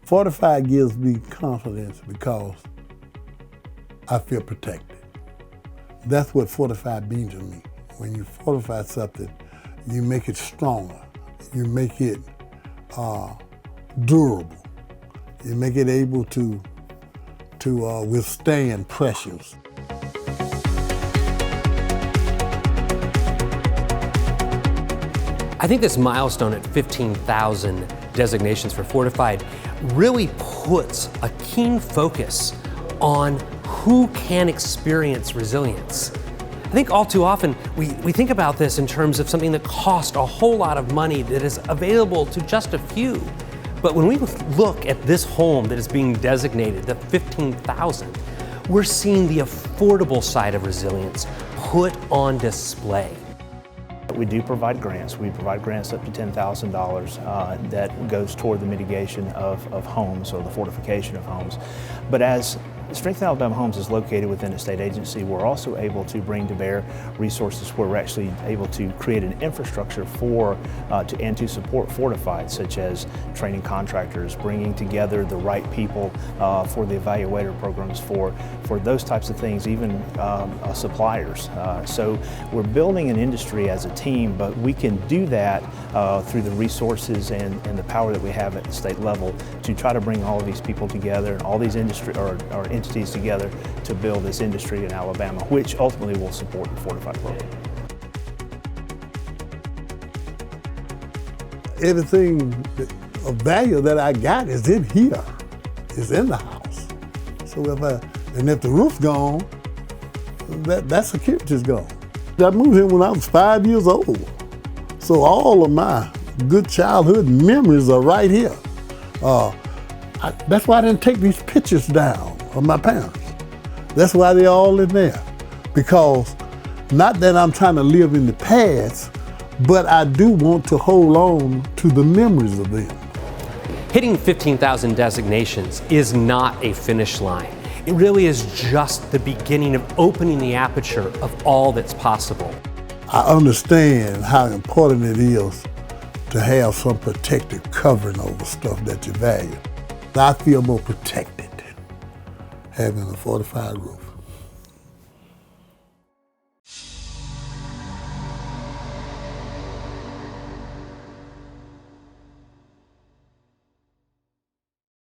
Fortified gives me confidence because I feel protected. That's what fortified means to me. When you fortify something, you make it stronger. You make it durable. You make it able to withstand pressures. I think this milestone at 15,000 designations for Fortified really puts a keen focus on who can experience resilience. I think all too often we think about this in terms of something that costs a whole lot of money that is available to just a few. But when we look at this home that is being designated, the 15,000, we're seeing the affordable side of resilience put on display. We do provide grants. We provide grants up to $10,000 that goes toward the mitigation of homes or the fortification of homes. But as Strength Alabama Homes is located within a state agency, we're also able to bring to bear resources where we're actually able to create an infrastructure for and to support Fortified, such as training contractors, bringing together the right people for the evaluator programs for those types of things, even suppliers. So we're building an industry as a team, but we can do that through the resources and the power that we have at the state level to try to bring all of these people together and all these industry or entities together to build this industry in Alabama, which ultimately will support the Fortified program. Everything of value that I got is in here, is in the house. So if the roof's gone, that security's gone. I moved here when I was 5 years old. So all of my good childhood memories are right here. That's why I didn't take these pictures down of my parents. That's why they're all in there. Because not that I'm trying to live in the past, but I do want to hold on to the memories of them. Hitting 15,000 designations is not a finish line. It really is just the beginning of opening the aperture of all that's possible. I understand how important it is to have some protective covering over stuff that you value. I feel more protected having a fortified roof.